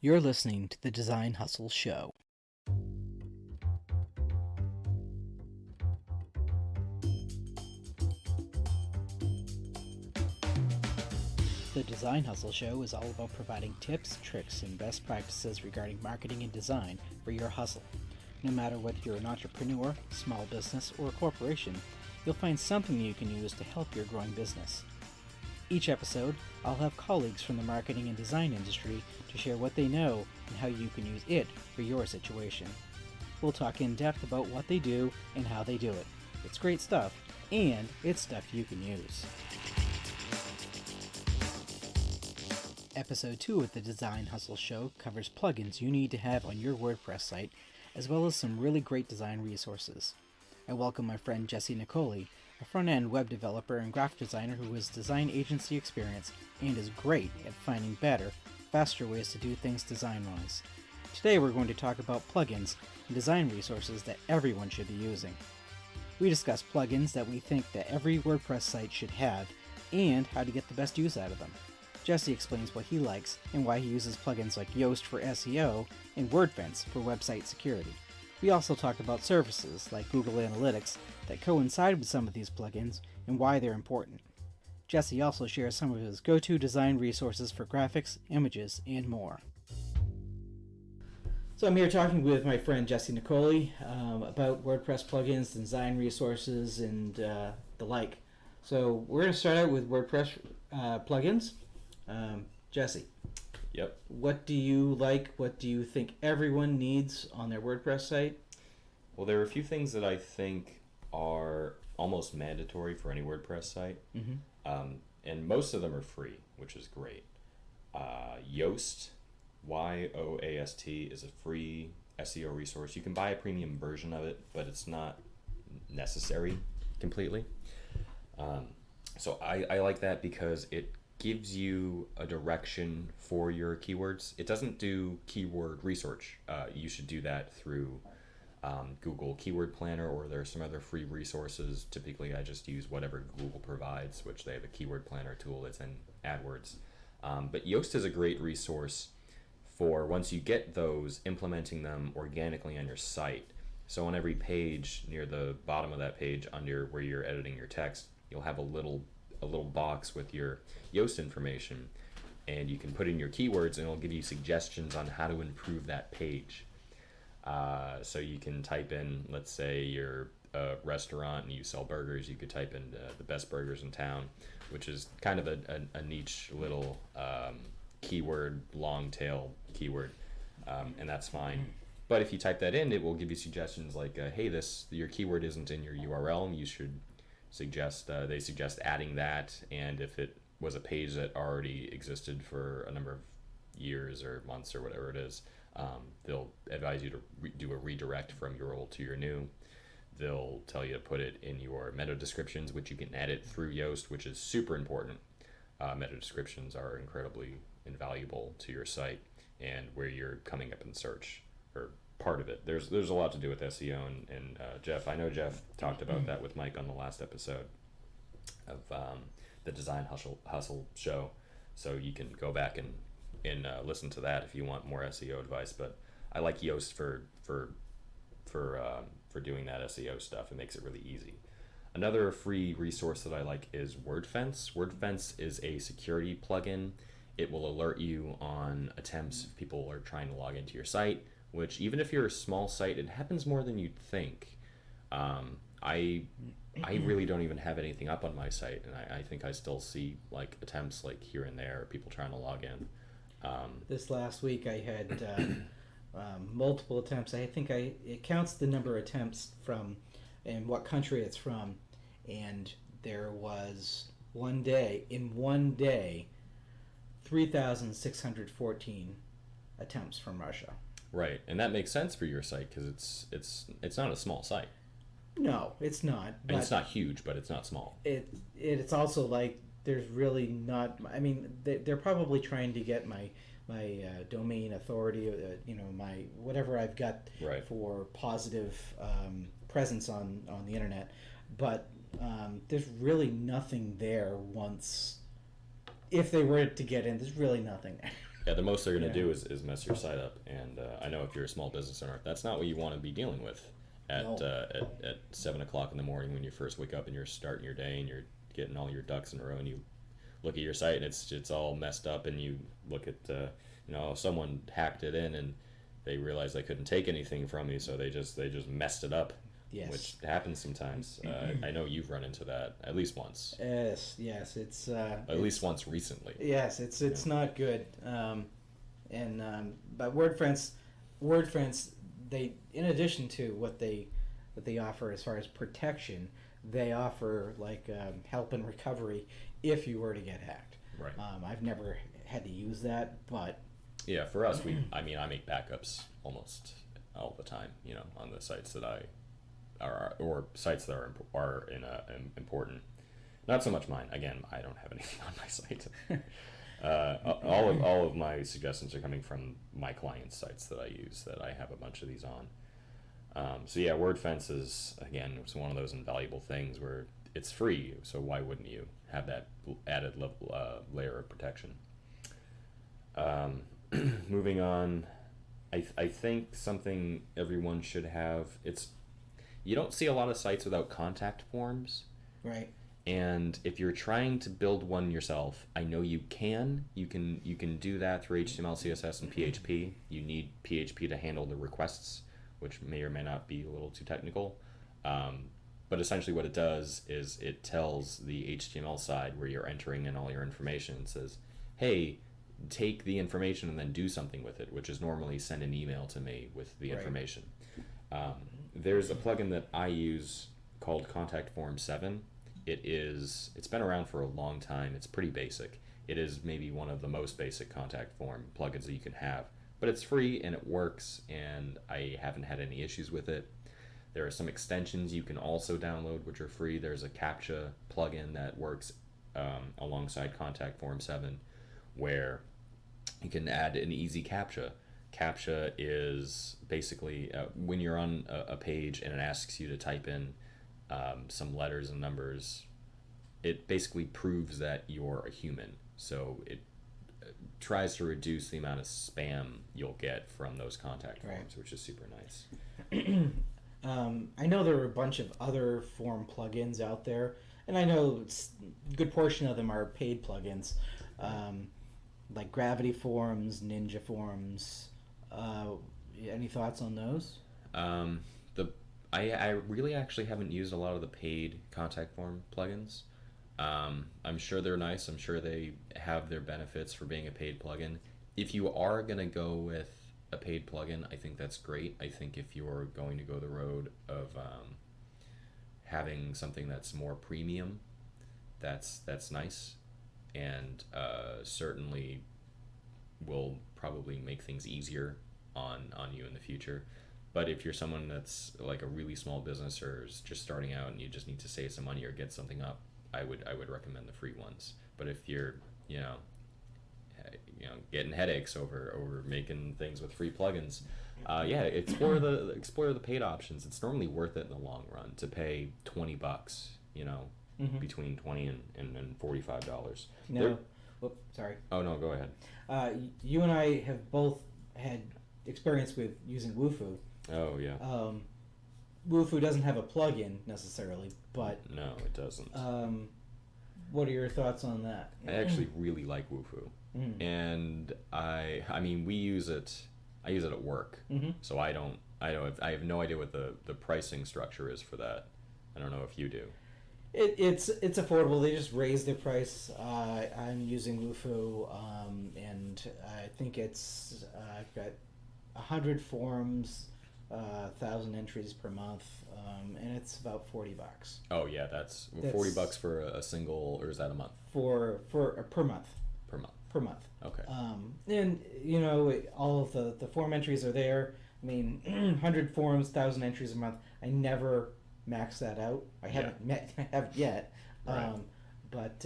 You're listening to the Design Hustle Show. The Design Hustle Show is all about providing tips, tricks, and best practices regarding marketing and design for your hustle. No matter whether you're an entrepreneur, small business, or a corporation, you'll find something you can use to help your growing business. Each episode, I'll have colleagues from the marketing and design industry to share what they know and how you can use it for your situation. We'll talk in depth about what they do and how they do it. It's great stuff, and it's stuff you can use. Episode 2 of the Design Hustle Show covers plugins you need to have on your WordPress site, as well as some really great design resources. I welcome my friend Jesse Nicoli, a front-end web developer and graphic designer who has design agency experience and is great at finding better, faster ways to do things design-wise. Today we're going to talk about plugins and design resources that everyone should be using. We discuss plugins that we think that every WordPress site should have and how to get the best use out of them. Jesse explains what he likes and why he uses plugins like Yoast for SEO and WordFence for website security. We also talk about services like Google Analytics that coincide with some of these plugins and why they're important. Jesse also shares some of his go-to design resources for graphics, images, and more. So I'm here talking with my friend Jesse Nicoli about WordPress plugins, design resources, and the like. So we're going to start out with WordPress plugins. Jesse. Yep. What do you like? What do you think everyone needs on their WordPress site? Well, there are a few things that I think are almost mandatory for any WordPress site. And most of them are free, which is great. Yoast, Yoast, is a free SEO resource. You can buy a premium version of it, but it's not necessary completely. So I like that because it gives you a direction for your keywords. It doesn't do keyword research. You should do that through Google Keyword Planner, or there are some other free resources. Typically I just use whatever Google provides, which they have a keyword planner tool that's in AdWords. But Yoast is a great resource for, once you get those, implementing them organically on your site. So on every page, near the bottom of that page, under where you're editing your text, you'll have a little box with your Yoast information, and you can put in your keywords and it'll give you suggestions on how to improve that page. So you can type in, let's say you're a restaurant and you sell burgers, you could type in the best burgers in town, which is kind of a niche little keyword, long tail keyword, and that's fine. But if you type that in, it will give you suggestions like, hey, your keyword isn't in your URL, you should they suggest adding that, and if it was a page that already existed for a number of years or months or whatever it is, they'll advise you to do a redirect from your old to your new. They'll tell you to put it in your meta descriptions, which you can edit through Yoast, which is super important. Meta descriptions are incredibly invaluable to your site and where you're coming up in search, or part of it. There's a lot to do with SEO, and Jeff, I know Jeff talked about that with Mike on the last episode of the Design Hustle Show, so you can go back and listen to that if you want more SEO advice. But I like Yoast for doing that SEO stuff. It makes it really easy. Another free resource that I like is WordFence. WordFence is a security plugin. It will alert you on attempts if people are trying to log into your site, which, even if you're a small site, it happens more than you'd think. I really don't even have anything up on my site, and I think I still see like attempts like here and there, people trying to log in. This last week I had multiple attempts. I think it counts the number of attempts from and what country it's from, and there was one day 3,614 attempts from Russia. Right, and that makes sense for your site because it's not a small site. No, it's not. And it's not huge, but it's not small. It's also like there's really not. I mean, they're probably trying to get my domain authority, my whatever I've got for positive presence on the internet, but there's really nothing there once. If they were to get in, there's really nothing there. Yeah, the most they're going to do is mess your site up. And I know if you're a small business owner, that's not what you want to be dealing with at, No. at 7 o'clock in the morning when you first wake up and you're starting your day and you're getting all your ducks in a row, and you look at your site and it's all messed up, and you look at, someone hacked it in and they realized they couldn't take anything from you, so they just messed it up. Yes. Which happens sometimes. I know you've run into that at least once. Yes, it's At least once recently. Yes, it's not good. But WordFence, they, in addition to what they offer as far as protection, they offer like help and recovery if you were to get hacked. Right. I've never had to use that, but yeah, for us, I make backups almost all the time. On the sites that or sites that are important. Not so much mine. Again, I don't have anything on my site. All of my suggestions are coming from my clients' sites that I use, that I have a bunch of these on. So yeah, WordFence is, again, it's one of those invaluable things where it's free, so why wouldn't you have that added layer of protection? Moving on, I think something everyone should have, you don't see a lot of sites without contact forms. right. And if you're trying to build one yourself, I know you can do that through HTML, CSS, and PHP. You need PHP to handle the requests, which may or may not be a little too technical. But essentially what it does is it tells the HTML side where you're entering in all your information. It says, hey, take the information and then do something with it, which is normally send an email to me with the information. There's a plugin that I use called Contact Form 7. It's been around for a long time. It's pretty basic. It is maybe one of the most basic contact form plugins that you can have, but it's free and it works, and I haven't had any issues with it. There are some extensions you can also download which are free. There's a CAPTCHA plugin that works alongside Contact Form 7, where you can add an easy CAPTCHA. CAPTCHA is basically when you're on a page and it asks you to type in some letters and numbers, it basically proves that you're a human. So it tries to reduce the amount of spam you'll get from those contact forms, which is super nice. I know there are a bunch of other form plugins out there, and I know a good portion of them are paid plugins, like Gravity Forms, Ninja Forms. Any thoughts on those? I really actually haven't used a lot of the paid contact form plugins. I'm sure they're nice. I'm sure they have their benefits for being a paid plugin. If you are going to go with a paid plugin, I think that's great. I think if you're going to go the road of having something that's more premium, that's nice, and certainly will probably make things easier on you in the future. But if you're someone that's like a really small business or is just starting out and you just need to save some money or get something up, I would recommend the free ones. But if you're getting headaches over making things with free plugins, explore the paid options. It's normally worth it in the long run to pay $20, between $20 and $45. No, sorry. Oh no, go ahead. You and I have both had experience with using Wufoo. Oh yeah. Wufoo doesn't have a plugin necessarily, but no, it doesn't. What are your thoughts on that? I actually really like Wufoo, and I mean we use it. I use it at work, so I have no idea what the pricing structure is for that. I don't know if you do. It's affordable. They just raised their price. I'm using Wufoo, and I think it's I've got 100 forms, 1,000 entries per month, and it's about $40. Oh yeah, that's $40 for a single, or is that a month? For per month. Per month. Okay. And all of the form entries are there. I mean, 100 forms, 1,000 entries a month. I never max that out. I haven't yet. Right. But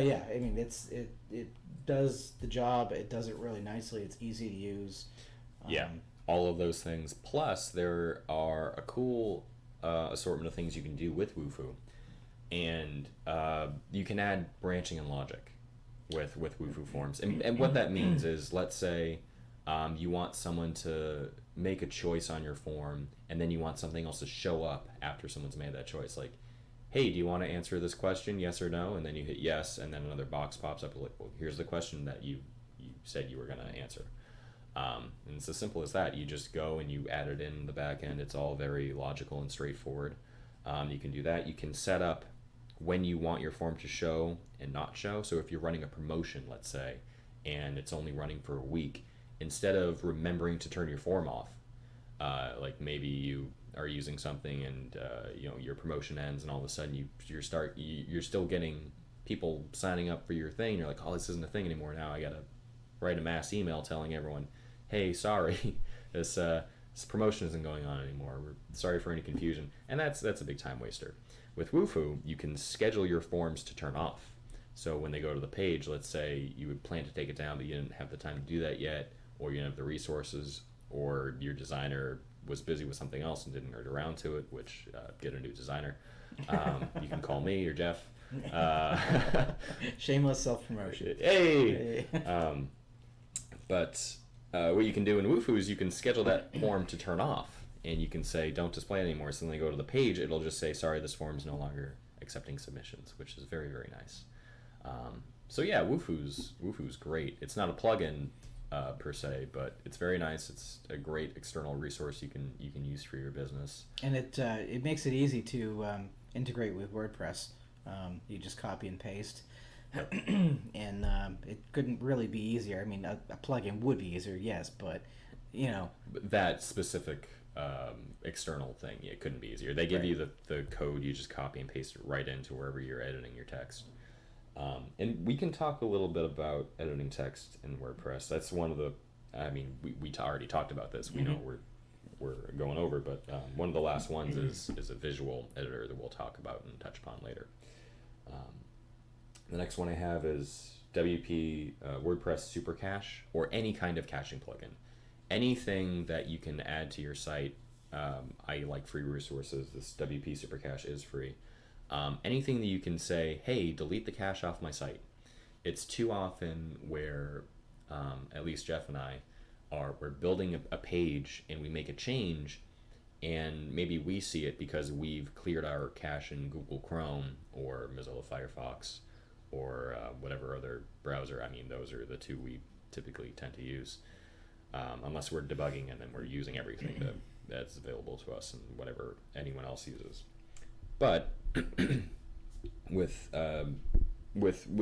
yeah, I mean, it does the job. It does it really nicely. It's easy to use. All of those things. Plus, there are a cool assortment of things you can do with Wufoo, and you can add branching and logic. with Wufoo forms. And what that means is, let's say you want someone to make a choice on your form, and then you want something else to show up after someone's made that choice. Like, hey, do you want to answer this question, yes or no? And then you hit yes, and then another box pops up like, well, here's the question that you said you were going to answer. And it's as simple as that. You just go and you add it in the back end. It's all very logical and straightforward. You can do that. You can set up when you want your form to show and not show. So if you're running a promotion, let's say, and it's only running for a week, instead of remembering to turn your form off, like maybe you are using something and your promotion ends, and all of a sudden you're still getting people signing up for your thing. You're like, oh, this isn't a thing anymore. Now I gotta write a mass email telling everyone, hey, sorry, this promotion isn't going on anymore. We're sorry for any confusion. And that's a big time waster. With Wufoo, you can schedule your forms to turn off. So when they go to the page, let's say you would plan to take it down, but you didn't have the time to do that yet, or you didn't have the resources, or your designer was busy with something else and didn't get around to it, which get a new designer. You can call me or Jeff. Shameless self-promotion. Hey! But what you can do in Wufoo is you can schedule that form to turn off, and you can say don't display it anymore. So when they go to the page, it'll just say, sorry, this form is no longer accepting submissions, which is very, very nice. So yeah, Wufoo's great. It's not a plugin per se, but it's very nice. It's a great external resource you can use for your business. And it makes it easy to integrate with WordPress. You just copy and paste. And it couldn't really be easier. I mean, a plugin would be easier, yes, but that specific external thing, it couldn't be easier. They give right. you the code, you just copy and paste it right into wherever you're editing your text. And we can talk a little bit about editing text in WordPress. That's one of the, I mean, we already talked about this. We know we're going over, but one of the last ones is a visual editor that we'll talk about and touch upon later. The next one I have is WP WordPress Super Cache, or any kind of caching plugin. Anything that you can add to your site. I like free resources. This WP Super Cache is free. Anything that you can say, hey, delete the cache off my site. It's too often where, at least Jeff and I, we're building a page and we make a change, and maybe we see it because we've cleared our cache in Google Chrome or Mozilla Firefox or whatever other browser. I mean, those are the two we typically tend to use, unless we're debugging and then we're using everything that's available to us and whatever anyone else uses. But with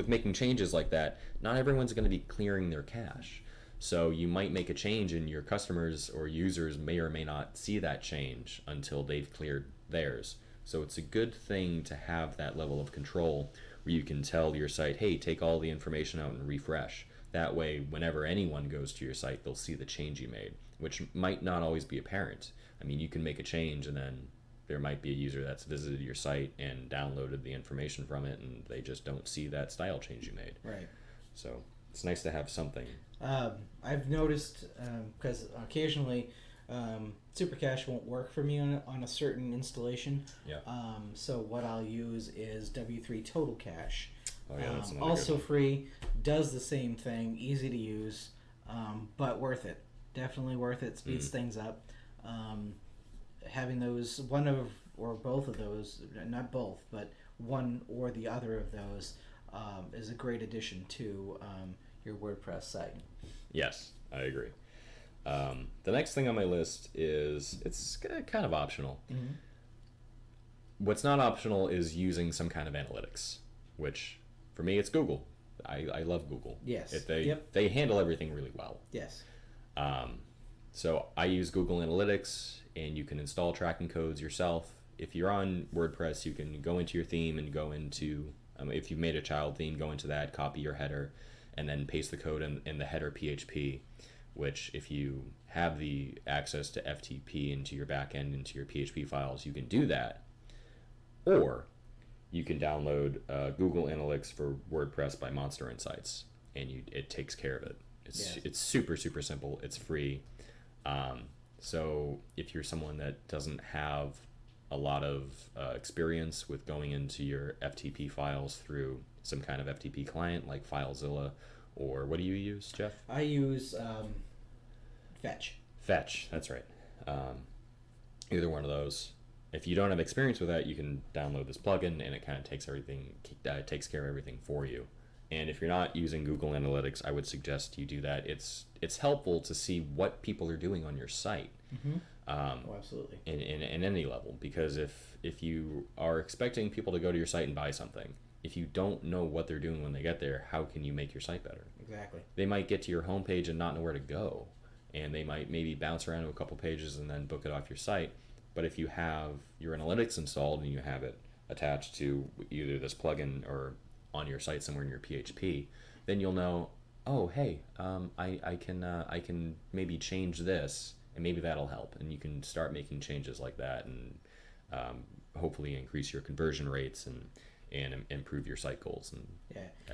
making changes like that, not everyone's going to be clearing their cache. So you might make a change and your customers or users may or may not see that change until they've cleared theirs. So it's a good thing to have that level of control where you can tell your site, hey, take all the information out and refresh. That way, whenever anyone goes to your site, they'll see the change you made, which might not always be apparent. I mean, you can make a change and then there might be a user that's visited your site and downloaded the information from it, and they just don't see that style change you made. Right. So it's nice to have something. I've noticed, because occasionally Super Cache won't work for me on a certain installation. Yeah. So what I'll use is W3 Total Cache. Oh yeah, that's another also good one. free, does the same thing, easy to use, but worth it. Definitely worth it. Speeds things up. Having those, one of or both of those, not both, but one or the other of those, is a great addition to your WordPress site. Yes, I agree. The next thing on my list it's kind of optional. Mm-hmm. What's not optional is using some kind of analytics, which for me it's Google. I love Google. Yes. They handle everything really well. Yes. So I use Google Analytics, and you can install tracking codes yourself. If you're on WordPress, you can go into your theme and go into, if you've made a child theme, go into that, copy your header, and then paste the code in the header PHP, which if you have the access to FTP into your backend, into your PHP files, you can do that. Or you can download Google Analytics for WordPress by Monster Insights, and it takes care of it. It's super, super simple. It's free. So if you're someone that doesn't have a lot of experience with going into your FTP files through some kind of FTP client like FileZilla, or what do you use, Jeff? I use Fetch. Fetch, that's right. Either one of those. If you don't have experience with that, you can download this plugin, and it kind of takes care of everything for you. And if you're not using Google Analytics, I would suggest you do that. It's helpful to see what people are doing on your site. Mm-hmm. Oh, absolutely. In any level, because if you are expecting people to go to your site and buy something, if you don't know what they're doing when they get there, how can you make your site better? Exactly. They might get to your homepage and not know where to go, and they might maybe bounce around to a couple pages and then book it off your site. But if you have your analytics installed and you have it attached to either this plugin or on your site somewhere in your PHP, then you'll know, oh, hey, I can maybe change this, and maybe that'll help. And you can start making changes like that, and hopefully increase your conversion rates and improve your site goals and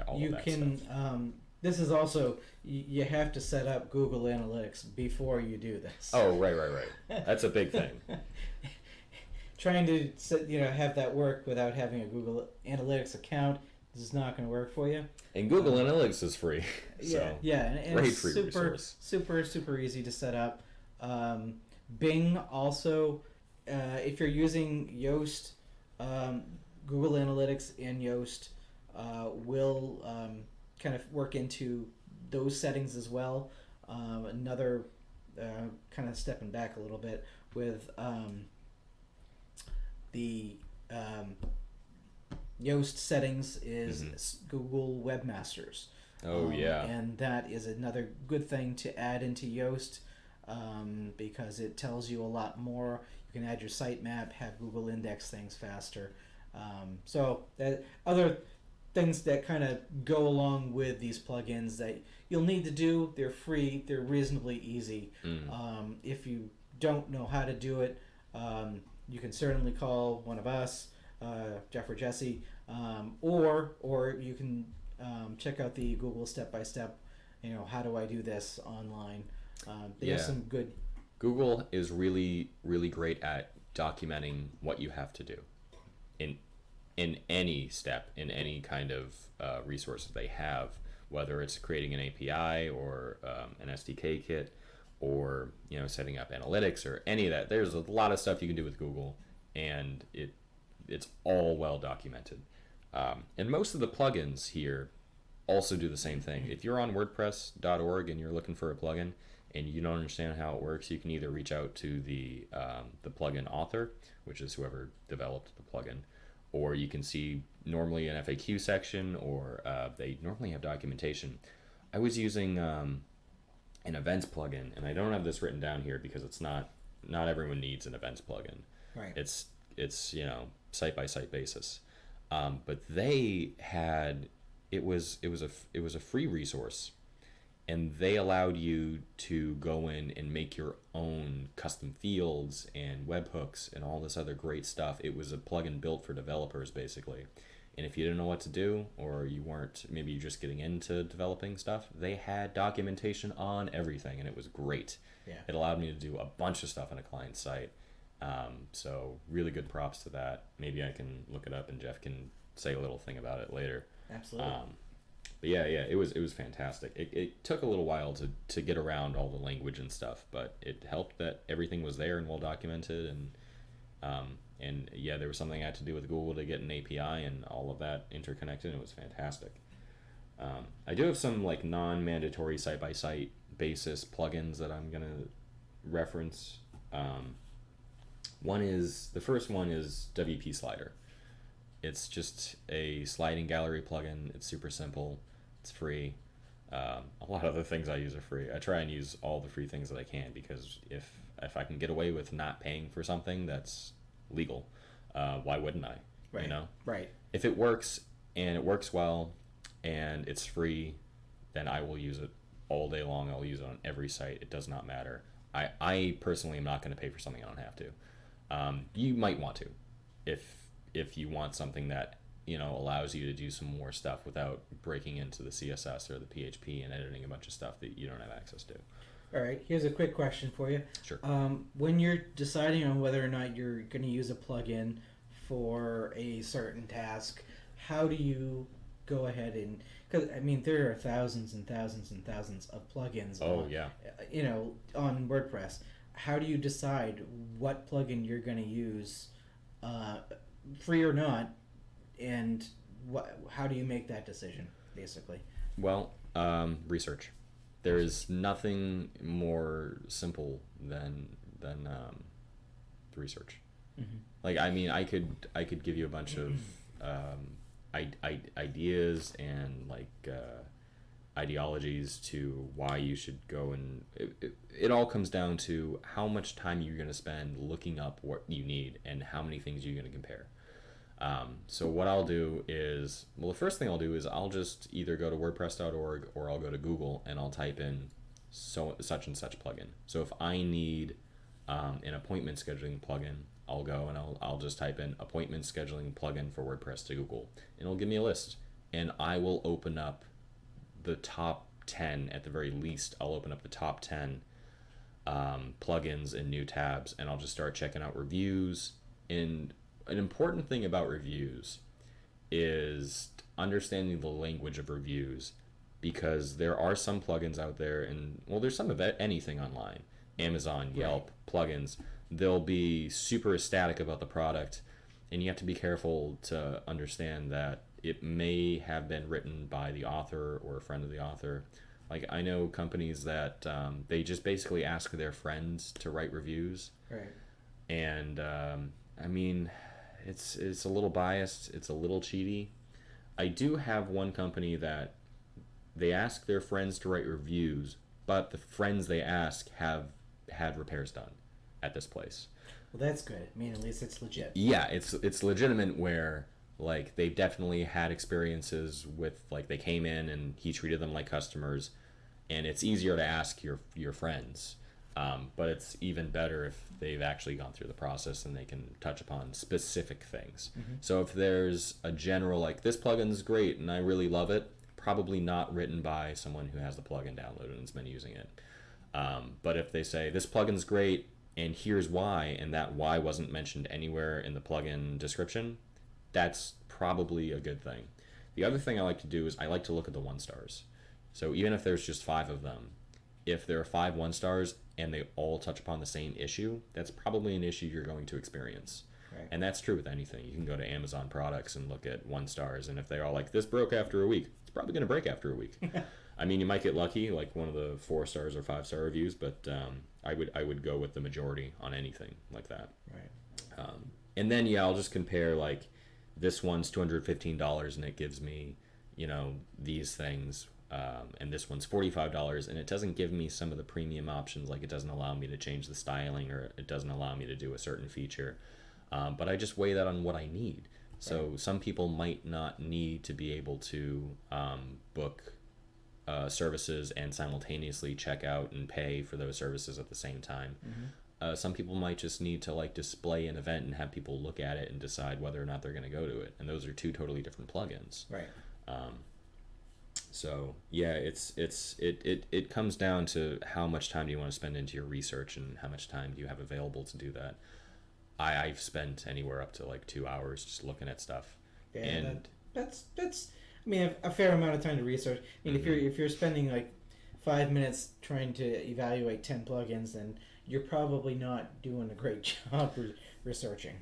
all of that stuff. This is also, you have to set up Google Analytics before you do this. Oh, right. That's a big thing. Trying to have that work without having a Google Analytics account is not going to work for you. And Google Analytics is free. So and great it's free resource. super easy to set up. Bing also, if you're using Yoast, Google Analytics and Yoast will kind of work into those settings as well. Another kind of stepping back a little bit with the Yoast settings is Google Webmasters. Oh, yeah. And that is another good thing to add into Yoast because it tells you a lot more. You can add your sitemap, have Google index things faster. So that other things that kind of go along with these plugins that you'll need to do. They're free. They're reasonably easy. If you don't know how to do it, you can certainly call one of us, Jeff or Jesse, or you can check out the Google step-by-step, how do I do this online. There's some good... Google is really, really great at documenting what you have to do in any step, in any kind of resource that they have, whether it's creating an API or an SDK kit, or setting up analytics or any of that. There's a lot of stuff you can do with Google, and it's all well documented. And most of the plugins here also do the same thing. If you're on WordPress.org and you're looking for a plugin and you don't understand how it works, you can either reach out to the plugin author, which is whoever developed the plugin, or you can see normally an FAQ section, or they normally have documentation. I was using an events plugin, and I don't have this written down here because it's not everyone needs an events plugin. Right. It's site by site basis, but they had it was a free resource, and they allowed you to go in and make your own custom fields and webhooks and all this other great stuff. It was a plugin built for developers, basically. And if you didn't know what to do, or you weren't, maybe you're just getting into developing stuff, they had documentation on everything, and it was great. Yeah. It allowed me to do a bunch of stuff on a client site. So really good props to that. Maybe I can look it up, and Jeff can say a little thing about it later. Absolutely. But yeah, it was fantastic. It took a little while to get around all the language and stuff, but it helped that everything was there and well documented, and there was something I had to do with Google to get an API and all of that interconnected, and it was fantastic. I do have some like non-mandatory site-by-site basis plugins that I'm gonna reference. The first one is WP Slider. It's just a sliding gallery plugin. It's super simple. It's free. A lot of the things I use are free. I try and use all the free things that I can, because if I can get away with not paying for something that's legal, why wouldn't I? Right. Right. If it works and it works well and it's free, then I will use it all day long. I'll use it on every site. It does not matter. I personally am not going to pay for something I don't have to. You might want to, if you want something that allows you to do some more stuff without breaking into the CSS or the PHP and editing a bunch of stuff that you don't have access to. All right, here's a quick question for you. Sure. When you're deciding on whether or not you're going to use a plugin for a certain task, how do you go ahead and? Because I mean, there are thousands and thousands and thousands of plugins. Oh, yeah. On WordPress. How do you decide what plugin you're going to use, free or not, and how do you make that decision, basically? Well, research. There is nothing more simple than research. Mm-hmm. Like, I mean, I could give you a bunch of ideas and ideologies to why you should go, and it all comes down to how much time you're going to spend looking up what you need and how many things you're going to compare. So what I'll do is, well, the first thing I'll do is I'll just either go to WordPress.org or I'll go to Google and I'll type in such and such plugin. So if I need an appointment scheduling plugin, I'll go and I'll just type in appointment scheduling plugin for WordPress to Google, and it'll give me a list. And I will open up the top 10, at the very least. I'll open up the top 10 plugins in new tabs, and I'll just start checking out reviews. And an important thing about reviews is understanding the language of reviews, because there are some plugins out there, and well, there's some of anything online, Amazon, Yelp, plugins, they'll be super ecstatic about the product, and you have to be careful to understand that it may have been written by the author or a friend of the author. Like, I know companies that they just basically ask their friends to write reviews. Right. And I mean, it's a little biased, it's a little cheaty. I do have one company that they ask their friends to write reviews, but the friends they ask have had repairs done at this place. Well, that's good. I mean, at least it's legit. Yeah, it's legitimate, where like they've definitely had experiences with, like, they came in and he treated them like customers, and it's easier to ask your friends. But it's even better if they've actually gone through the process and they can touch upon specific things. Mm-hmm. So if there's a general, like, this plugin's great and I really love it, probably not written by someone who has the plugin downloaded and has been using it. But if they say, this plugin's great and here's why, and that why wasn't mentioned anywhere in the plugin description, that's probably a good thing. The other thing I like to do is I like to look at the 1 stars. So even if there's just 5 of them, if there are 5 1 stars and they all touch upon the same issue, that's probably an issue you're going to experience. Right. And that's true with anything. You can go to Amazon products and look at 1 stars, and if they're all like, this broke after a week, it's probably going to break after a week. I mean, you might get lucky, like one of the 4 stars or 5 star reviews, but I would go with the majority on anything like that. Right. And then, yeah, I'll just compare, like, this one's $215 and it gives me, these things, and this one's $45, and it doesn't give me some of the premium options, like it doesn't allow me to change the styling, or it doesn't allow me to do a certain feature. But I just weigh that on what I need. So right. Some people might not need to be able to book services and simultaneously check out and pay for those services at the same time. Mm-hmm. Some people might just need to, like, display an event and have people look at it and decide whether or not they're going to go to it. And those are 2 totally different plugins. Right. So yeah, it comes down to how much time do you want to spend into your research and how much time do you have available to do that. I've spent anywhere up to like 2 hours just looking at stuff. Yeah, and that's I mean, a fair amount of time to research. I mean, mm-hmm. if you're spending like 5 minutes trying to evaluate 10 plugins, then you're probably not doing a great job researching.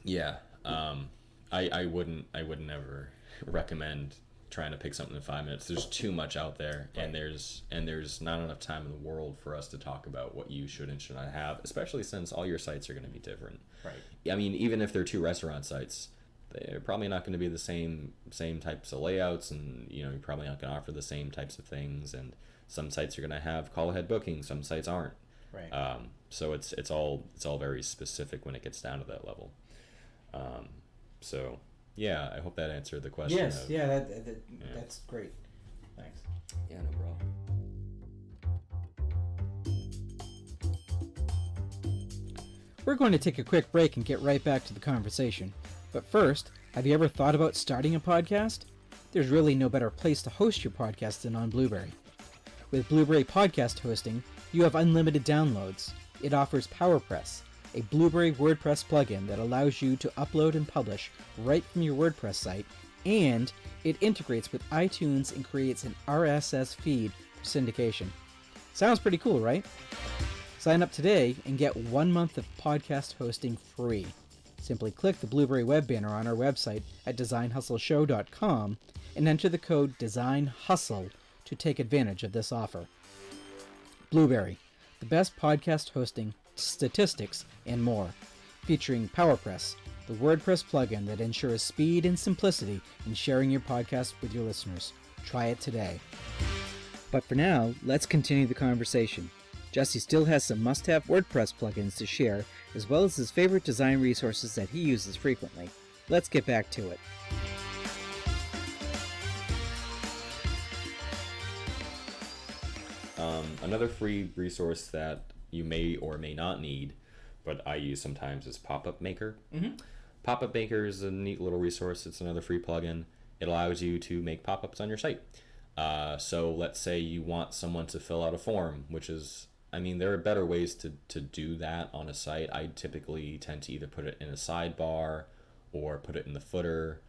Yeah, I would never recommend trying to pick something in 5 minutes. There's too much out there, right. and there's not enough time in the world for us to talk about what you should and should not have, especially since all your sites are going to be different. Right. I mean, even if they're 2 restaurant sites, they're probably not going to be the same types of layouts, and you're probably not going to offer the same types of things. And some sites are going to have call ahead booking, some sites aren't. Right. So it's all very specific when it gets down to that level. So. Yeah, I hope that answered the question. Yes, that's great. Thanks. Yeah, no problem. We're going to take a quick break and get right back to the conversation. But first, have you ever thought about starting a podcast? There's really no better place to host your podcast than on Blueberry. With Blueberry Podcast Hosting, You have unlimited downloads. It offers PowerPress, a Blueberry WordPress plugin that allows you to upload and publish right from your WordPress site, and it integrates with iTunes and creates an RSS feed for syndication. Sounds pretty cool, right? Sign up today and get 1 month of podcast hosting free. Simply click the Blueberry web banner on our website at designhustleshow.com and enter the code DESIGNHUSTLE to take advantage of this offer. Blueberry, the best podcast hosting, statistics, and more, featuring PowerPress, the WordPress plugin that ensures speed and simplicity in sharing your podcast with your listeners. Try it today. But for now, let's continue the conversation. Jesse still has some must-have WordPress plugins to share, as well as his favorite design resources that he uses frequently. Let's get back to it. Another free resource that you may or may not need, but I use sometimes, is Pop-Up Maker. Pop-Up Maker is a neat little resource. It's another free plugin. It allows you to make pop-ups on your site. So let's say you want someone to fill out a form, which is, I mean, there are better ways to do that on a site. I typically tend to either put it in a sidebar or put it in the footer,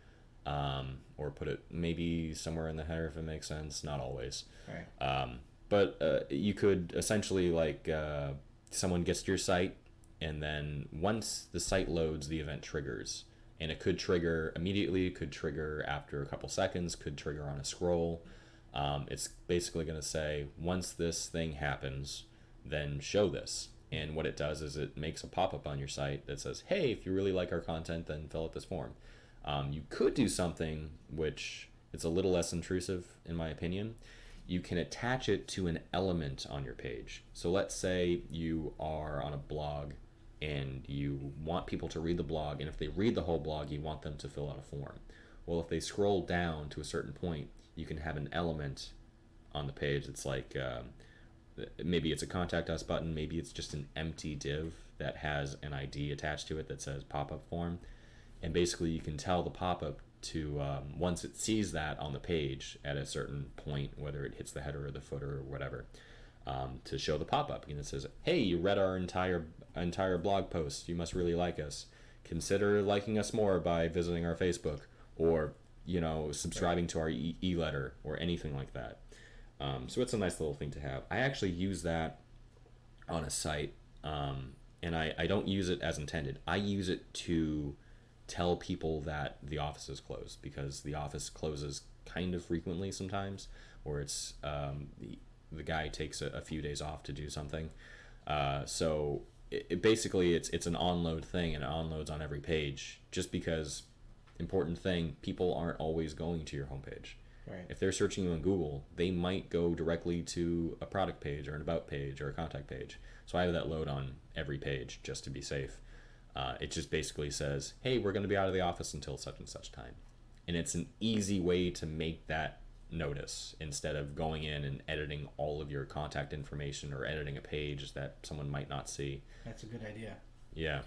or put it maybe somewhere in the header if it makes sense. Not always. Right. But you could essentially, like, someone gets to your site, and then once the site loads, the event triggers. And it could trigger immediately, could trigger after a couple seconds, could trigger on a scroll. It's basically going to say, once this thing happens, then show this. And what it does is it makes a pop-up on your site that says, hey, if you really like our content, then fill out this form. You could do something which it's a little less intrusive, in my opinion. You can attach it to an element on your page. So let's say you are on a blog and you want people to read the blog, and if they read the whole blog, you want them to fill out a form. Well, if they scroll down to a certain point, you can have an element on the page that's like, maybe it's a contact us button, maybe it's just an empty div that has an ID attached to it that says pop-up form. And basically you can tell the pop-up to, once it sees that on the page at a certain point, whether it hits the header or the footer or whatever, to show the pop-up. And it says, hey, you read our entire blog post, you must really like us. Consider liking us more by visiting our Facebook, or subscribing to our e-letter, or anything like that. So it's a nice little thing to have. I actually use that on a site, and I don't use it as intended. I use it to tell people that the office is closed, because the office closes kind of frequently sometimes, or it's the guy takes a few days off to do something. So basically it's an onload thing, and it onloads on every page, just because, important thing, people aren't always going to your homepage. Right. If they're searching you on Google, they might go directly to a product page or an about page or a contact page. So I have that load on every page just to be safe. It just basically says, hey, we're going to be out of the office until such and such time. And it's an easy way to make that notice, instead of going in and editing all of your contact information, or editing a page that someone might not see. That's a good idea. Yeah.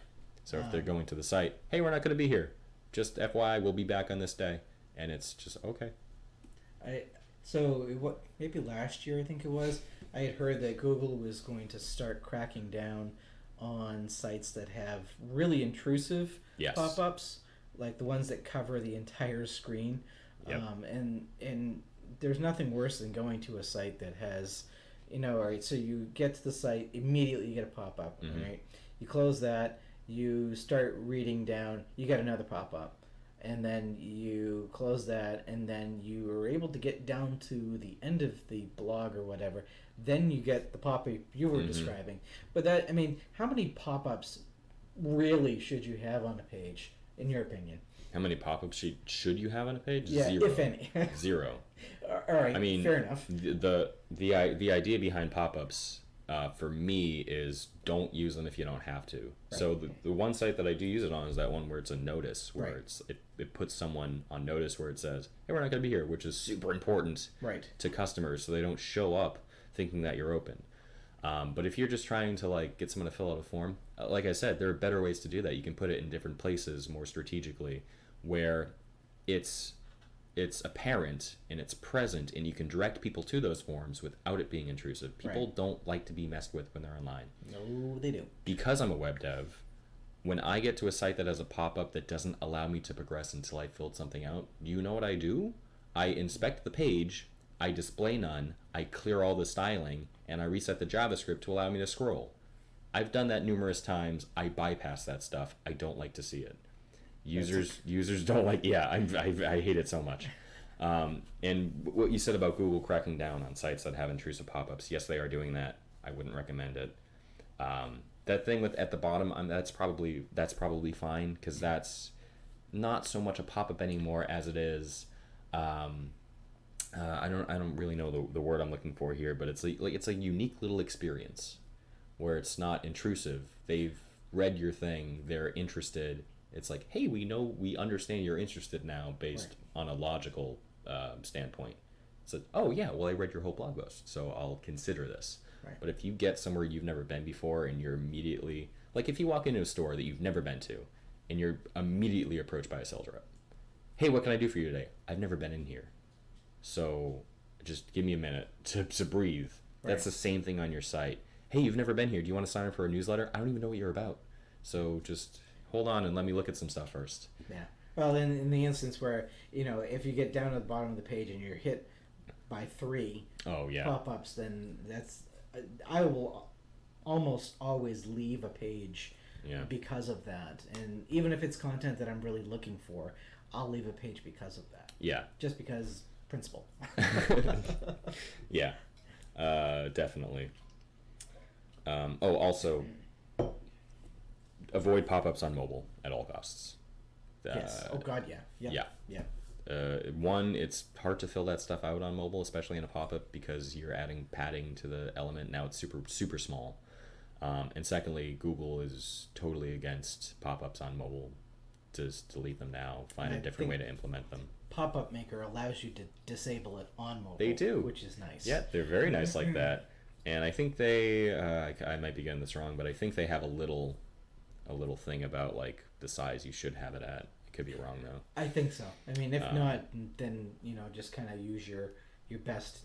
So if they're going to the site, hey, we're not going to be here. Just FYI, we'll be back on this day. And it's just, okay. Maybe last year, I think it was, I had heard that Google was going to start cracking down on sites that have really intrusive pop-ups, like the ones that cover the entire screen. Yep. And there's nothing worse than going to a site that has, all right, so you get to the site, immediately you get a pop-up, Mm-hmm. right? You close that, you start reading down, you get another pop-up. And then you close that, and then you are able to get down to the end of the blog or whatever. Then you get the pop-up you were describing. But how many pop-ups really should you have on a page, in your opinion? How many pop-ups should you have on a page? Yeah, 0. if any. 0. All right, fair enough. The idea behind pop-ups, for me, is don't use them if you don't have to. Right. So the one site that I do use it on is that one where it's a notice, where it puts someone on notice, where it says, hey, we're not going to be here, which is super important to customers, so they don't show up thinking that you're open. But if you're just trying to get someone to fill out a form, like I said, there are better ways to do that. You can put it in different places more strategically, where it's it's apparent and it's present, and you can direct people to those forms without it being intrusive. People don't like to be messed with when they're online. No, they do. Because I'm a web dev, when I get to a site that has a pop-up that doesn't allow me to progress until I filled something out, you know what I do? I inspect the page, I display none, I clear all the styling, and I reset the JavaScript to allow me to scroll. I've done that numerous times. I bypass that stuff. I don't like to see it. Users don't like. Yeah, I hate it so much. And what you said about Google cracking down on sites that have intrusive pop-ups, yes, they are doing that. I wouldn't recommend it. That thing with at the bottom, that's probably fine, because that's not so much a pop-up anymore as it is. I don't really know the word I'm looking for here, but it's it's a unique little experience where it's not intrusive. They've read your thing. They're interested. It's like, hey, we understand you're interested now based on a logical standpoint. It's like, oh yeah, well I read your whole blog post, so I'll consider this. Right. But if you get somewhere you've never been before and you're immediately, like if you walk into a store that you've never been to and you're immediately approached by a sales rep, hey, what can I do for you today? I've never been in here, so just give me a minute to breathe. Right. That's the same thing on your site. Hey, you've never been here. Do you want to sign up for a newsletter? I don't even know what you're about. So just hold on and let me look at some stuff first. Yeah. Well, in the instance where, if you get down to the bottom of the page and you're hit by 3 pop-ups, then I will almost always leave a page because of that. And even if it's content that I'm really looking for, I'll leave a page because of that. Yeah. Just because principle. Yeah. Definitely. Also, avoid pop-ups on mobile at all costs. Yes. Oh God, yeah. One, it's hard to fill that stuff out on mobile, especially in a pop-up, because you're adding padding to the element. Now it's super, super small. And secondly, Google is totally against pop-ups on mobile. Just delete them now. Find a different way to implement them. Pop-up Maker allows you to disable it on mobile. They do, which is nice. Yeah, they're very nice like that. And I think they, I might be getting this wrong, but I think they have a little thing about like the size you should have it at. I could be wrong though. I think so. I mean, if not, then just kind of use your best.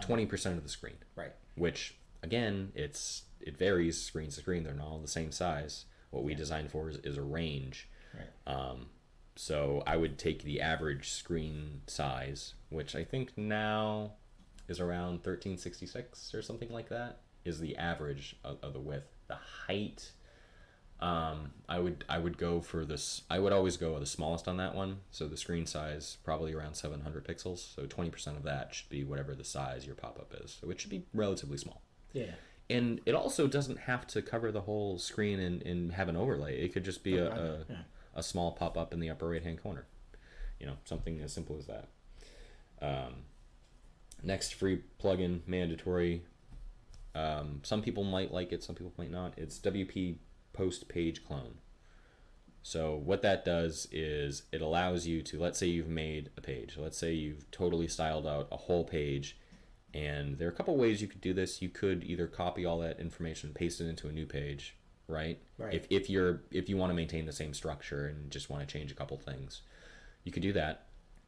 20% of the screen. Right. Which again, it varies screen to screen. They're not all the same size. What we designed for is a range. Right. So I would take the average screen size, which I think now is around 1366 or something like that, is the average of the width. The height, I would go for this. I would always go the smallest on that one. So the screen size probably around 700 pixels. So 20% of that should be whatever the size your pop-up is. So it should be relatively small. Yeah. And it also doesn't have to cover the whole screen and have an overlay. It could just be a small pop-up in the upper right-hand corner. Something as simple as that. Next free plugin, mandatory. Some people might like it, some people might not. It's WP Post Page Clone. So what that does is it allows you to, let's say you've made a page. Let's say you've totally styled out a whole page. And there are a couple ways you could do this. You could either copy all that information and paste it into a new page, right? Right. If you want to maintain the same structure and just want to change a couple things, you could do that.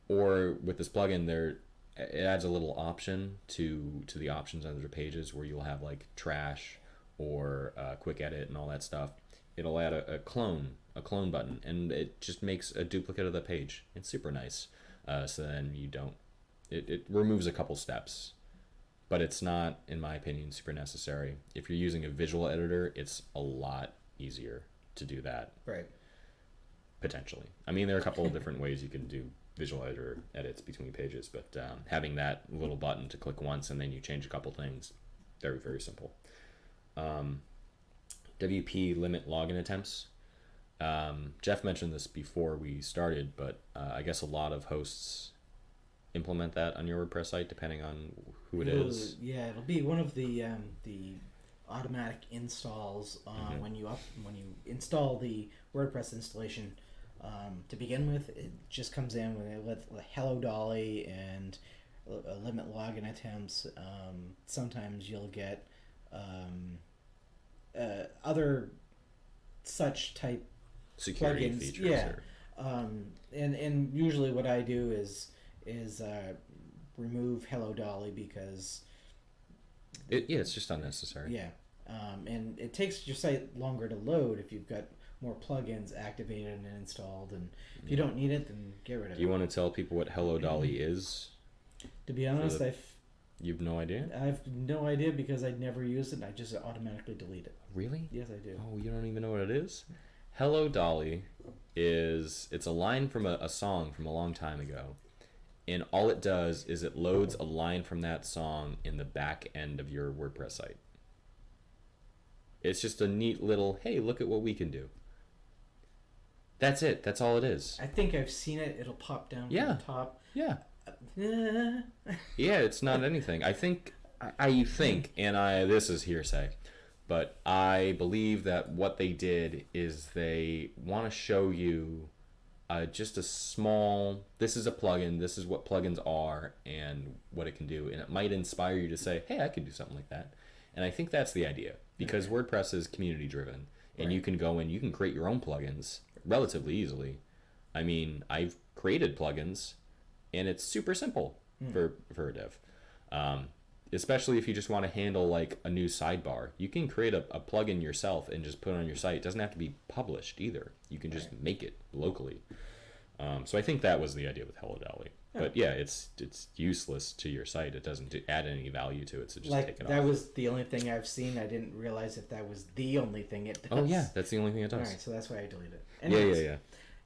Or with this plugin, it adds a little option to the options under the pages where you'll have like trash or quick edit and all that stuff. It'll add a clone button, and it just makes a duplicate of the page. It's super nice. So then it removes a couple steps. But it's not, in my opinion, super necessary. If you're using a visual editor, it's a lot easier to do that. Right. Potentially. I mean, there are a couple of different ways you can do visual editor edits between pages, but having that little button to click once and then you change a couple things, very, very simple. WP limit login attempts. Jeff mentioned this before we started, but I guess a lot of hosts implement that on your WordPress site depending on who it is. Yeah, it'll be one of the automatic installs when you install the WordPress installation. To begin with, it just comes in with Hello Dolly and limit login attempts. Sometimes you'll get other such type security plugins. features. Yeah. And usually what I do is remove Hello Dolly because It's just unnecessary. yeah, and it takes your site longer to load if you've got more plugins activated and installed. And if you don't need it, then get rid of Do you it. want to tell people what Hello Dolly is? To be honest, the- You've no idea? I've no idea because I'd never used it and I just automatically delete it. Really? Yes, I do. Oh, you don't even know what it is? Hello Dolly it's a line from a song from a long time ago. And all it does is it loads a line from that song in the back end of your WordPress site. It's just a neat little, hey, look at what we can do. That's it. That's all it is. I think I've seen it. It'll pop down from Yeah. the top. Yeah. Yeah. Yeah, it's not anything. I think, and this is hearsay, but I believe that what they did is they want to show you just a small, this is a plugin, this is what plugins are and what it can do. And it might inspire you to say, hey, I could do something like that. And I think that's the idea because WordPress is community driven and you can go in, you can create your own plugins relatively easily. I mean, I've created plugins and it's super simple for a dev. Especially if you just want to handle like a new sidebar. You can create a plugin yourself and just put it on your site. It doesn't have to be published either. You can just make it locally. So I think that was the idea with Hello Dolly. Yeah. But yeah, it's useless to your site. It doesn't add any value to it, so just like take it that off. was the only thing I've seen. I didn't realize if that was the only thing it does. Oh yeah, that's the only thing it does. All right, so that's why I deleted it. Yeah. Anyways,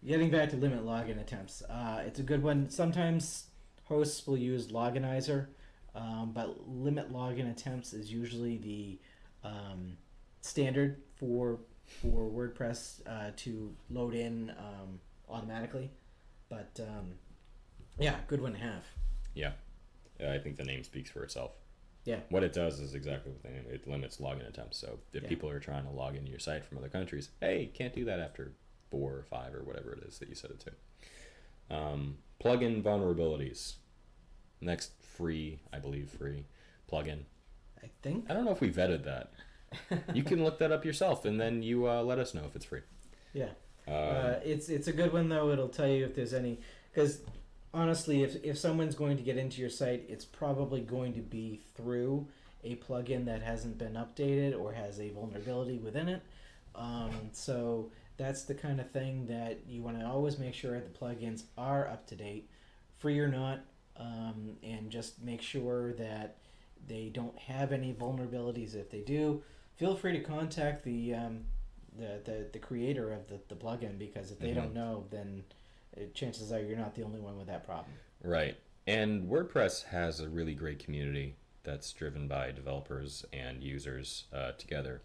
getting back to limit login attempts, it's a good one. Sometimes hosts will use Loginizer, but limit login attempts is usually the standard for WordPress to load in automatically. But yeah, good one to have. Yeah. I think the name speaks for itself. Yeah. What it does is exactly what the name. It limits login attempts. So if people are trying to log into your site from other countries, hey, can't do that after 4 or 5 or whatever it is that you set it to. Plugin vulnerabilities. Next free plugin. I think. I don't know if we vetted that. You can look that up yourself and then you let us know if it's free. Yeah. It's a good one though. It'll tell you if there's any, because honestly, if someone's going to get into your site, it's probably going to be through a plugin that hasn't been updated or has a vulnerability within it. So that's the kind of thing that you want to always make sure the plugins are up to date, free or not, and just make sure that they don't have any vulnerabilities. If they do, feel free to contact the creator of the plugin, because if they don't know, then chances are you're not the only one with that problem. Right. And WordPress has a really great community that's driven by developers and users together,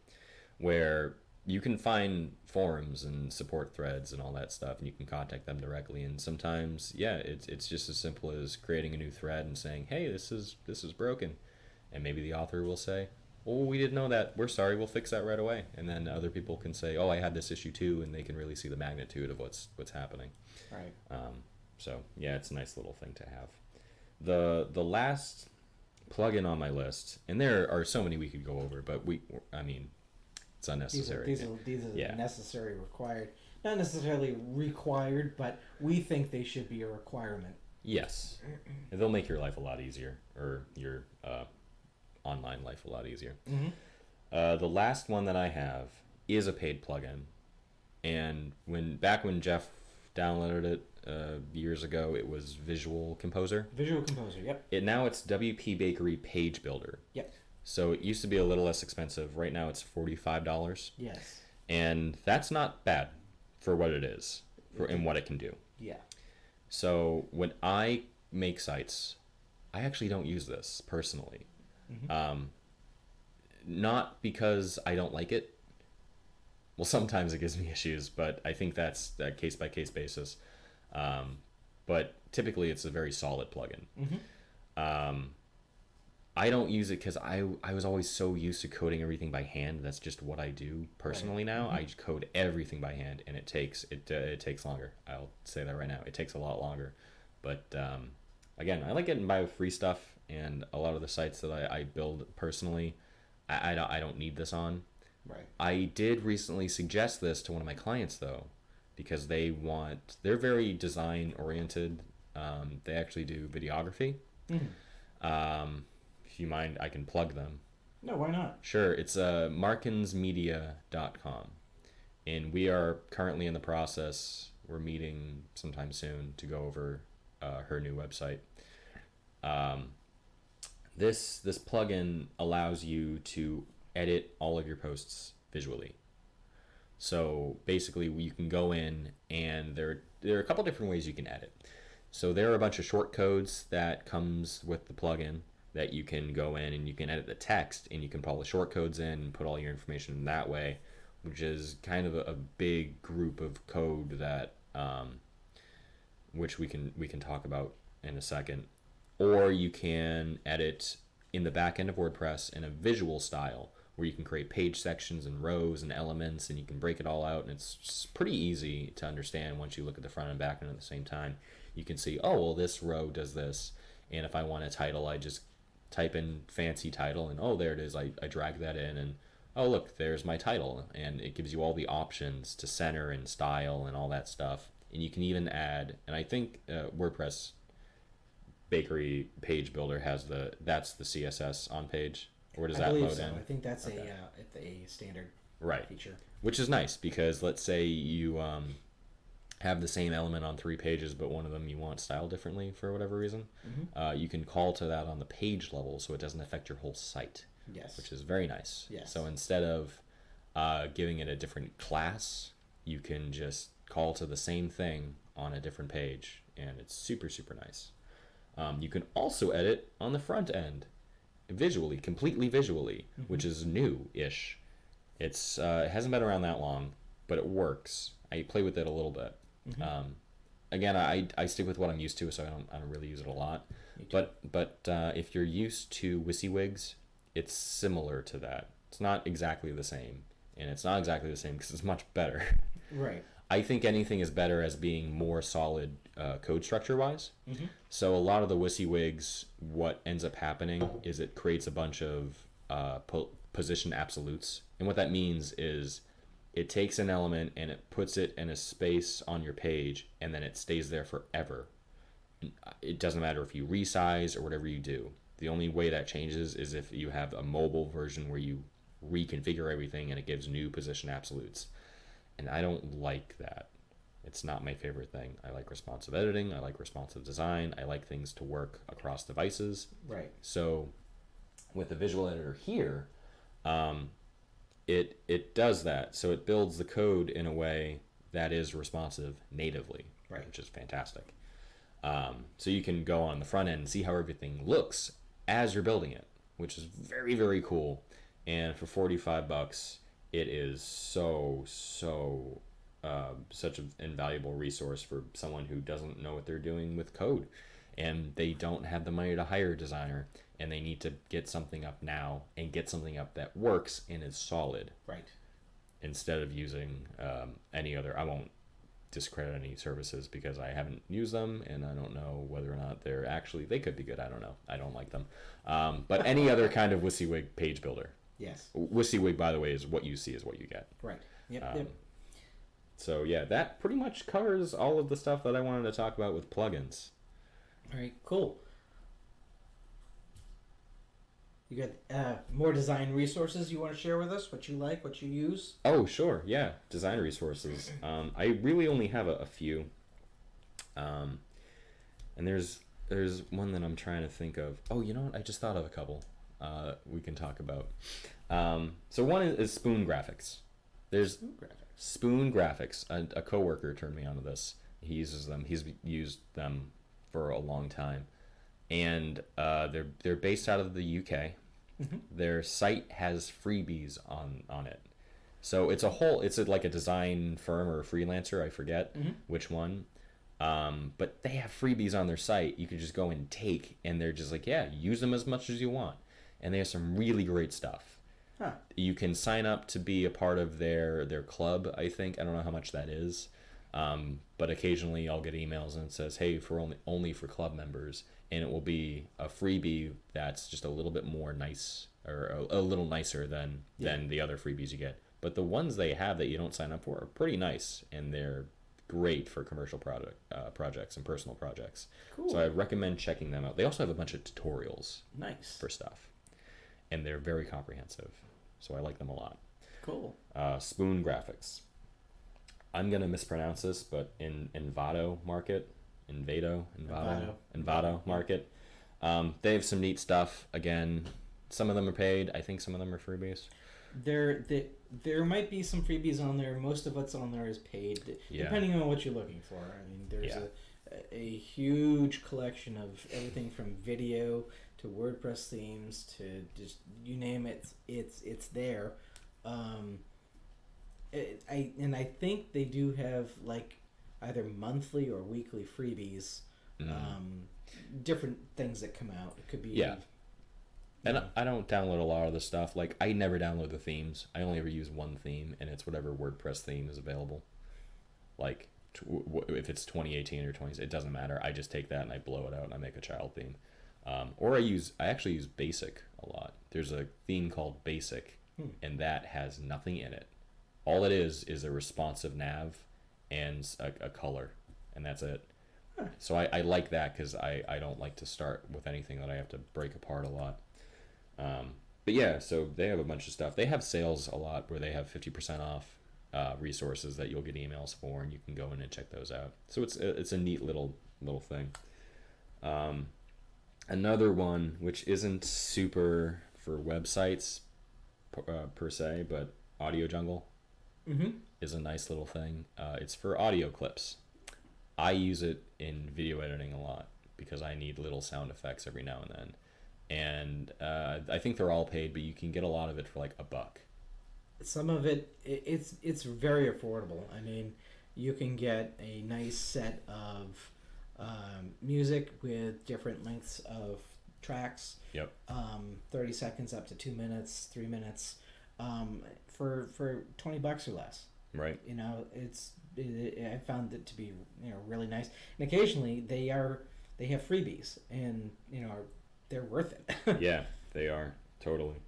where you can find forums and support threads and all that stuff, and you can contact them directly. And sometimes, it's just as simple as creating a new thread and saying, hey, this is broken. And maybe the author will say, oh, we didn't know that. We're sorry. We'll fix that right away. And then other people can say, oh, I had this issue too, and they can really see the magnitude of what's happening. Right. So yeah, it's a nice little thing to have. The last plugin on my list, and there are so many we could go over, but it's unnecessary. These are necessary, required. Not necessarily required, but we think they should be a requirement. Yes. They'll make your life a lot easier, or your online life a lot easier. The last one that I have is a paid plugin, and back when Jeff downloaded it years ago, it was Visual Composer. Yep. Now it's WP Bakery Page Builder. Yep. So it used to be a little less expensive. Right now it's $45. Yes. And that's not bad for what it is and what it can do. Yeah. So when I make sites, I actually don't use this personally. Not because I don't like it. Well, sometimes it gives me issues, but I think that's a case-by-case basis. But typically it's a very solid plugin. I don't use it because I was always so used to coding everything by hand. That's just what I do personally now. I code everything by hand, and it takes longer. I'll say that right now. It takes a lot longer. But again, I like getting by with free stuff, and a lot of the sites that I build personally, I don't need this on. Right. I did recently suggest this to one of my clients, though, because they're very design oriented. They actually do videography. If you mind, I can plug them. No, why not? Sure. It's markinsmedia.com. And we are currently in the process. We're meeting sometime soon to go over her new website. This plugin allows you to edit all of your posts visually. So basically, you can go in, and there are a couple different ways you can edit. So there are a bunch of short codes that comes with the plugin that you can go in and you can edit the text, and you can put all the short codes in and put all your information in that way, which is kind of a big group of code that which we can talk about in a second. Or you can edit in the back end of WordPress in a visual style, where you can create page sections and rows and elements, and you can break it all out, and it's pretty easy to understand once you look at the front and back end at the same time. You can see, oh, well, this row does this, and if I want a title, I just type in fancy title, and oh, there it is. I drag that in, and oh, look, there's my title, and it gives you all the options to center and style and all that stuff. And you can even add, and I think WordPress Bakery Page Builder that's the CSS on page, or does that load in? I think that's a standard feature. Which is nice, because let's say you have the same element on 3 pages, but one of them you want styled differently for whatever reason. You can call to that on the page level, so it doesn't affect your whole site. Yes. Which is very nice. Yes. So instead of giving it a different class, you can just call to the same thing on a different page, and it's super, super nice. You can also edit on the front end visually, completely visually, which is new-ish. It hasn't been around that long, but it works. I play with it a little bit. Again, I stick with what I'm used to, so I don't really use it a lot. But if you're used to WYSIWYGs, it's similar to that. It's not exactly the same, and it's not exactly the same because it's much better. Right. I think anything is better as being more solid code structure-wise. So a lot of the WYSIWYGs, what ends up happening is it creates a bunch of position absolutes. And what that means is it takes an element and it puts it in a space on your page, and then it stays there forever. It doesn't matter if you resize or whatever you do. The only way that changes is if you have a mobile version where you reconfigure everything and it gives new position absolutes. And I don't like that. It's not my favorite thing. I like responsive editing. I like responsive design. I like things to work across devices. Right. So with the visual editor here, it does that. So it builds the code in a way that is responsive natively, right, which is fantastic. So you can go on the front end and see how everything looks as you're building it, which is very, very cool. And for $45, it is such an invaluable resource for someone who doesn't know what they're doing with code, and they don't have the money to hire a designer, and they need to get something up now and get something up that works and is solid. Right. Instead of using any other, I won't discredit any services because I haven't used them, and I don't know whether or not they could be good. I don't know. I don't like them. But any other kind of WYSIWYG page builder. Yes. WYSIWYG, by the way, is what you see is what you get. Right. Yep. So yeah, that pretty much covers all of the stuff that I wanted to talk about with plugins. All right, cool. You got more design resources you want to share with us? What you like, what you use? Oh, sure. Yeah, design resources. I really only have a few. And there's one that I'm trying to think of. Oh, you know what? I just thought of a couple. We can talk about. So one is Spoon Graphics. There's Spoon Graphics. A coworker turned me onto this. He uses them. He's used them for a long time, and they're based out of the UK. Their site has freebies on it. So it's like a design firm or a freelancer. I forget which one. But they have freebies on their site. You can just go and take, and they're just like, yeah, use them as much as you want. And they have some really great stuff. Huh. You can sign up to be a part of their club, I think. I don't know how much that is. But occasionally I'll get emails and it says, hey, for only for club members. And it will be a freebie that's just a little bit more nice, or a little nicer than the other freebies you get. But the ones they have that you don't sign up for are pretty nice, and they're great for commercial projects and personal projects. Cool. So I recommend checking them out. They also have a bunch of tutorials Nice. for stuff, and they're very comprehensive. So I like them a lot. Cool. Spoon Graphics. I'm gonna mispronounce this, but in Envato Market, Envato Market. They have some neat stuff. Again, some of them are paid. I think some of them are freebies. There might be some freebies on there. Most of what's on there is paid, depending on what you're looking for. I mean, there's a huge collection of everything from video to WordPress themes to just you name it. It's there. I think they do have like either monthly or weekly freebies. Different things that come out. It could be And I don't download a lot of the stuff. Like, I never download the themes. I only ever use one theme, and it's whatever WordPress theme is available. Like, if it's 2018 or 20, it doesn't matter. I just take that and I blow it out and I make a child theme. Or I actually use Basic a lot. There's a theme called Basic, and that has nothing in it. All it is a responsive nav and a color, and that's it. So I like that because I don't like to start with anything that I have to break apart a lot. But yeah, so they have a bunch of stuff. They have sales a lot where they have 50% off resources that you'll get emails for, and you can go in and check those out. So it's a neat little thing. Another one, which isn't super for websites per se, but Audio Jungle is a nice little thing. It's for audio clips. I use it in video editing a lot because I need little sound effects every now and then. And I think they're all paid, but you can get a lot of it for like $1. Some of it's very affordable. I mean, you can get a nice set of music with different lengths of tracks. Yep. 30 seconds up to 2 minutes, 3 minutes, for $20 or less. Right. You know, I found it to be really nice. And occasionally they have freebies, and they're worth it. Yeah, they are totally.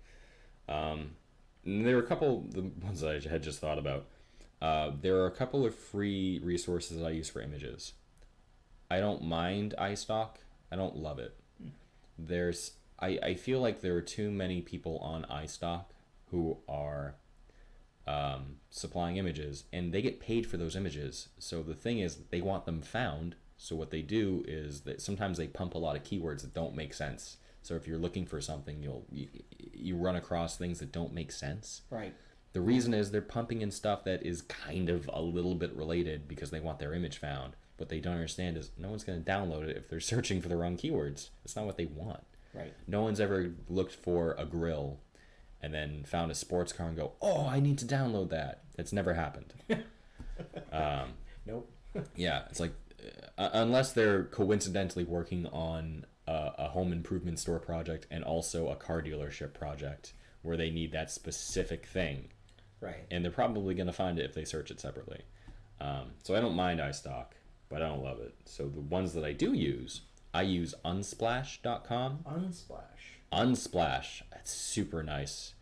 And there are a couple the ones that I had just thought about. There are a couple of free resources that I use for images. I don't mind iStock. I don't love it. I feel like there are too many people on iStock who are supplying images, and they get paid for those images. So the thing is, they want them found. So what they do is that sometimes they pump a lot of keywords that don't make sense. So if you're looking for something, you run across things that don't make sense. Right. The reason is they're pumping in stuff that is kind of a little bit related because they want their image found. What they don't understand is no one's going to download it if they're searching for the wrong keywords. It's not what they want. Right. No one's ever looked for a grill and then found a sports car and go, oh, I need to download that. That's never happened. Nope. Yeah, it's like, unless they're coincidentally working on a home improvement store project and also a car dealership project where they need that specific thing. Right. And they're probably going to find it if they search it separately. So I don't mind iStock, but I don't love it. So the ones that I do use, I use unsplash.com. Unsplash. It's super nice.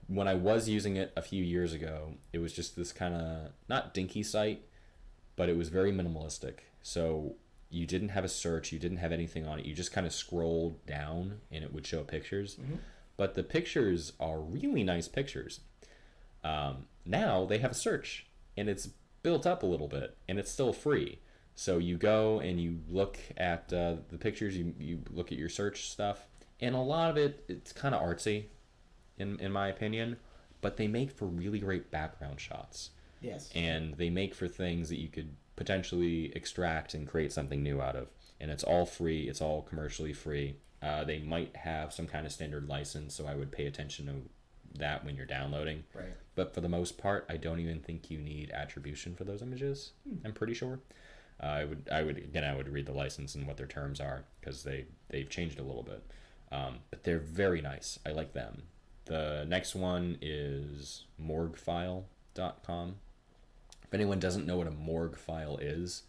When I was using it a few years ago, it was just this kind of, not dinky site, but it was very minimalistic. So you didn't have a search, you didn't have anything on it. You just kind of scrolled down and it would show pictures. But the pictures are really nice pictures. Now they have a search, and it's built up a little bit, and it's still free. So you go and you look at the pictures, you look at your search stuff, and a lot of it's kind of artsy, in my opinion, but they make for really great background shots. Yes. And they make for things that you could potentially extract and create something new out of. And it's all free. It's all commercially free. They might have some kind of standard license, so I would pay attention to that when you're downloading. Right. But for the most part, I don't even think you need attribution for those images. I'm pretty sure. I would read the license and what their terms are, because they've changed a little bit. But they're very nice. I like them. The next one is morguefile.com. If anyone doesn't know what a morgue file is,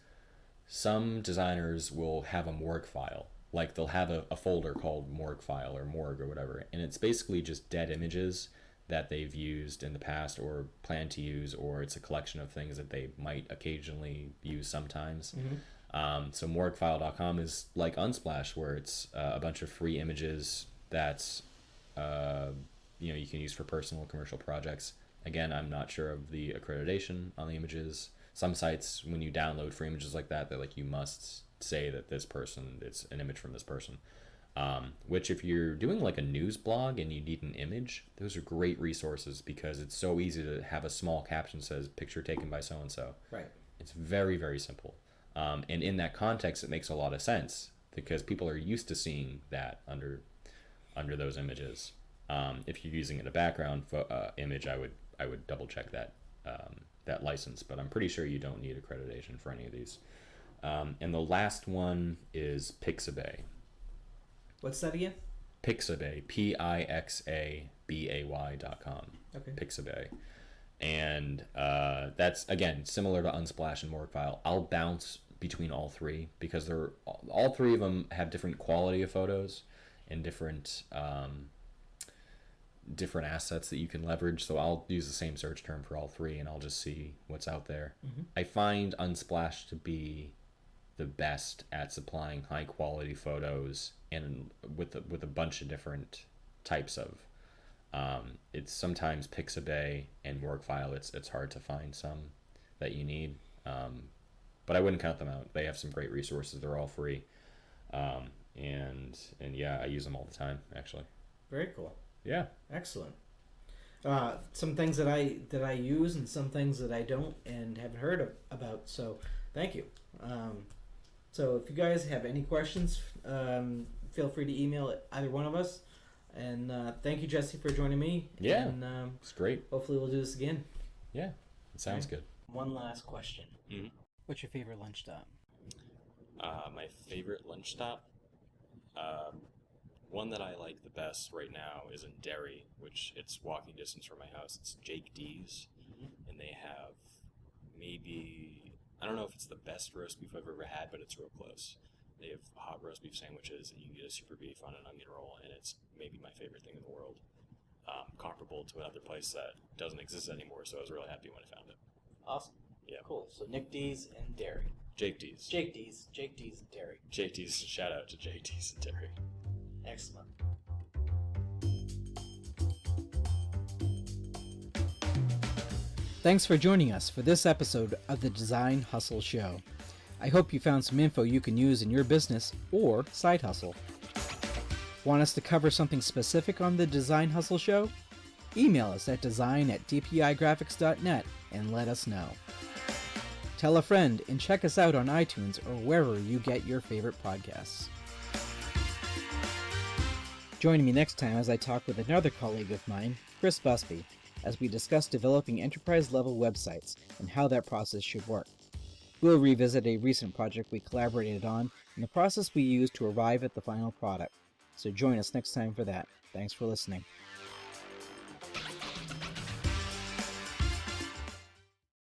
some designers will have a morgue file. Like they'll have a folder called morgue file or morgue or whatever, and it's basically just dead images that they've used in the past or plan to use, or it's a collection of things that they might occasionally use sometimes. So morgfile.com is like Unsplash, where it's a bunch of free images that you can use for personal or commercial projects. Again, I'm not sure of the accreditation on the images. Some sites, when you download free images like that, they're like, you must say that it's an image from this person. Which if you're doing like a news blog and you need an image, those are great resources because it's so easy to have a small caption that says picture taken by so-and-so. Right. It's very, very simple. And in that context, it makes a lot of sense because people are used to seeing that under those images. If you're using it in a background image, I would double check that license, but I'm pretty sure you don't need accreditation for any of these. And the last one is Pixabay. What's that again? Pixabay, Pixabay.com. Okay. Pixabay. And that's, again, similar to Unsplash and Morgfile. I'll bounce between all three because all three of them have different quality of photos and different assets that you can leverage. So I'll use the same search term for all three and I'll just see what's out there. I find Unsplash to be the best at supplying high quality photos and with a bunch of different types of it's sometimes Pixabay and Morgfile it's hard to find some that you need, but I wouldn't count them out. They have some great resources. They're all free, and yeah, I use them all the time actually. Very cool. Yeah, excellent. Some things that I use and some things that I don't and haven't heard about, so thank you. So if you guys have any questions, feel free to email either one of us. And thank you, Jesse, for joining me. Yeah, and, it's great. Hopefully we'll do this again. Yeah, it sounds good. One last question. Mm-hmm. What's your favorite lunch stop? My favorite lunch stop? One that I like the best right now is in Derry, which it's walking distance from my house. It's Jake D's, and they have maybe, I don't know if it's the best roast beef I've ever had, but it's real close. They have hot roast beef sandwiches, and you can get a super beef on an onion roll, and it's maybe my favorite thing in the world. Comparable to another place that doesn't exist anymore, so I was really happy when I found it. Awesome. Yeah. Cool. So Nick D's and Derry. Jake D's. Jake D's and Derry. Jake D's. Shout out to Jake D's and Derry. Excellent. Thanks for joining us for this episode of the Design Hustle Show. I hope you found some info you can use in your business or side hustle. Want us to cover something specific on the Design Hustle Show? Email us at design@dpigraphics.net and let us know. Tell a friend and check us out on iTunes or wherever you get your favorite podcasts. Join me next time as I talk with another colleague of mine, Chris Busby, as we discuss developing enterprise-level websites and how that process should work. We'll revisit a recent project we collaborated on and the process we used to arrive at the final product. So join us next time for that. Thanks for listening.